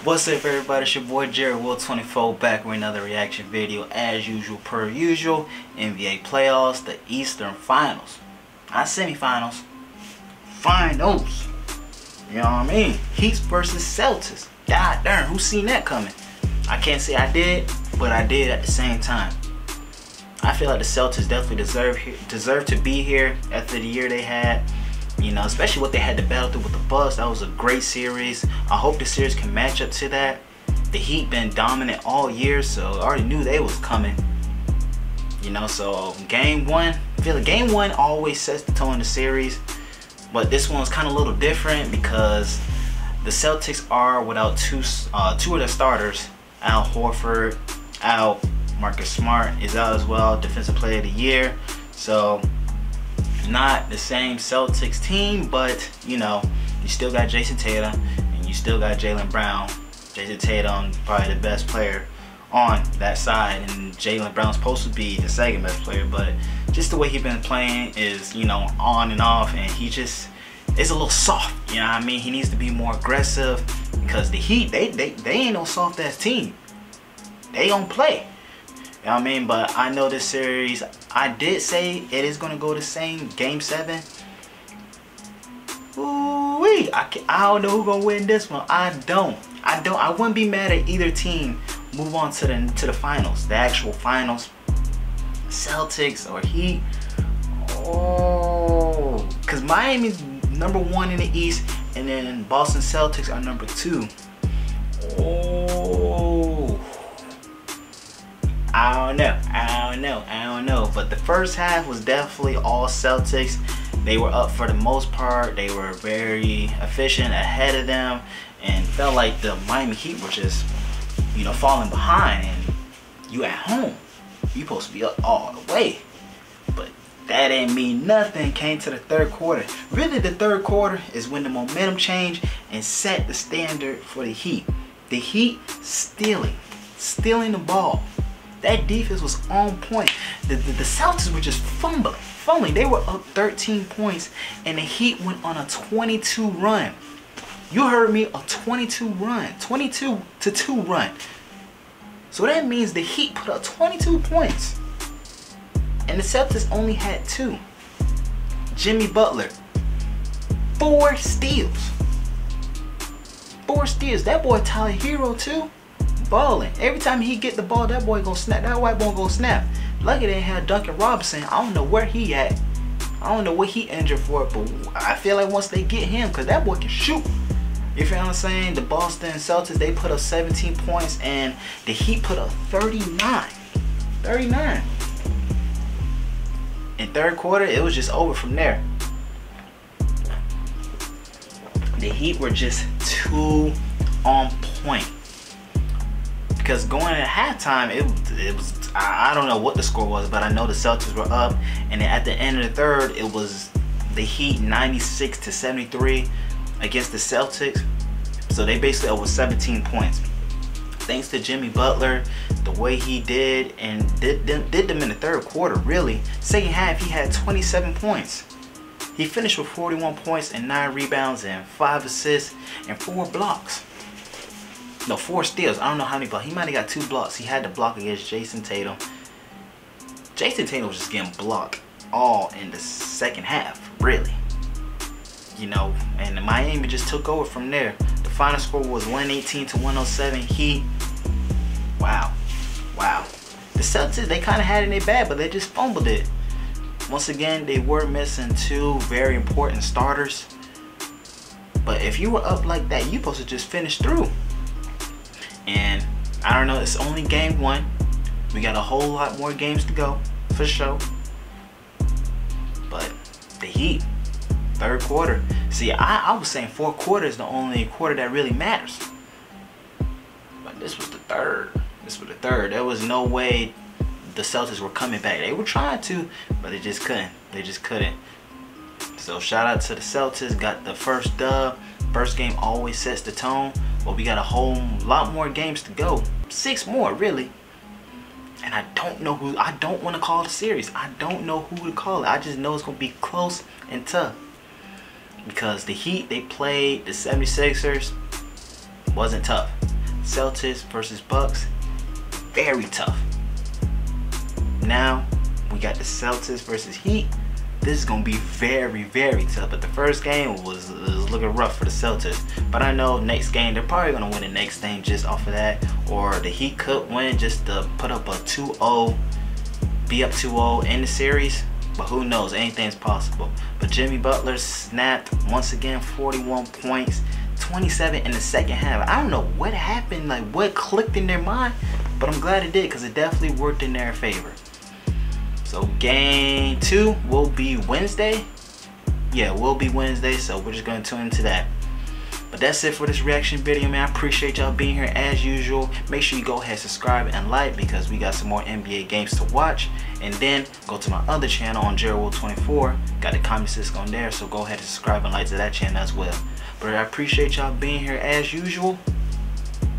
What's up, everybody? It's your boy Jerry Will 24 back with another reaction video as usual per usual. NBA playoffs, the Eastern Finals, not semifinals, finals. You know what I mean? Heat versus Celtics. God darn, who seen that coming? I can't say I did, but I did at the same time. I feel like the Celtics definitely deserve to be here after the year they had. You know, especially what they had to battle through with the Bucks. That was a great series. I hope the series can match up to that. The Heat been dominant all year, so I already knew they was coming. You know, so game one, I feel like game one always sets the tone in the series. But this one's kind of a little different because the Celtics are without two of their starters. Al Horford out, Marcus Smart is out as well, Defensive Player of the Year. So not the same Celtics team, but you know, you still got Jason Tatum and you still got Jaylen Brown. Jason Tatum probably the best player on that side, and Jaylen Brown's supposed to be the second best player, but just the way he's been playing is, you know, on and off, and he just is a little soft. You know what I mean? He needs to be more aggressive because the Heat, they ain't no soft ass team. They don't play. You know what I mean? But I know this series, I did say it is going to go the same game 7. Ooh-wee. I don't know who's going to win this one. I wouldn't be mad at either team move on to the finals, the actual finals. Celtics or Heat. Oh, because Miami's #1 in the East, and then Boston Celtics are #2. Oh, I don't know. But the first half was definitely all Celtics. They were up for the most part. They were very efficient, ahead of them, and felt like the Miami Heat were just, you know, falling behind. And you at home, you supposed to be up all the way. But that ain't mean nothing. Came to the third quarter. Really, the third quarter is when the momentum changed and set the standard for the Heat. The Heat stealing the ball. That defense was on point. The Celtics were just fumbling. They were up 13 points, and the Heat went on a 22 run. You heard me, a 22 run. 22-2 run. So that means the Heat put up 22 points. And the Celtics only had 2. Jimmy Butler, 4 steals. 4 steals. That boy Tyler Hero too. Balling. Every time he get the ball, that boy gonna snap. That white boy gonna snap. Lucky they had Duncan Robinson. I don't know where he at. I don't know what he injured for, but I feel like once they get him, cause that boy can shoot. You feel what I'm saying? The Boston Celtics, they put up 17 points, and the Heat put up 39. 39. In third quarter, it was just over from there. The Heat were just too on point. Because going at halftime, it was I don't know what the score was, but I know the Celtics were up, and then at the end of the third, it was the Heat 96-73 against the Celtics. So they basically over 17 points. Thanks to Jimmy Butler, the way he did them in the third quarter, really. Second half, he had 27 points. He finished with 41 points and 9 rebounds and 5 assists and 4 blocks. No, 4 steals. I don't know how many blocks. He might have got 2 blocks. He had to block against Jason Tatum. Jason Tatum was just getting blocked all in the second half, really. You know, and Miami just took over from there. The final score was 118-107 Heat. Wow. The Celtics, they kind of had it in their bag, but they just fumbled it. Once again, they were missing 2 very important starters. But if you were up like that, you're supposed to just finish through. And I don't know, it's only game 1. We got a whole lot more games to go, for sure. But the Heat, third quarter. See, I was saying fourth quarter is the only quarter that really matters. But this was the third. There was no way the Celtics were coming back. They were trying to, but they just couldn't. So shout out to the Celtics. Got the first dub. First game always sets the tone. But we got a whole lot more games to go. 6 more, really. And I don't know who. I don't want to call the series. I don't know who to call it. I just know it's going to be close and tough. Because the Heat, they played the 76ers. Wasn't tough. Celtics versus Bucks, very tough. Now we got the Celtics versus Heat. This is gonna be very, very tough. But the first game was looking rough for the Celtics. But I know next game they're probably gonna win the next game just off of that. Or the Heat could win just to put up a 2-0, be up 2-0 in the series. But who knows? Anything's possible. But Jimmy Butler snapped once again, 41 points, 27 in the second half. I don't know what happened, like what clicked in their mind, but I'm glad it did because it definitely worked in their favor. So game 2 will be Wednesday. Yeah, will be Wednesday, so we're just gonna tune into that. But that's it for this reaction video, man. I appreciate y'all being here as usual. Make sure you go ahead, subscribe, and like because we got some more NBA games to watch. And then go to my other channel on JerryWolf24. Got the comment system on there, so go ahead and subscribe and like to that channel as well. But I appreciate y'all being here as usual.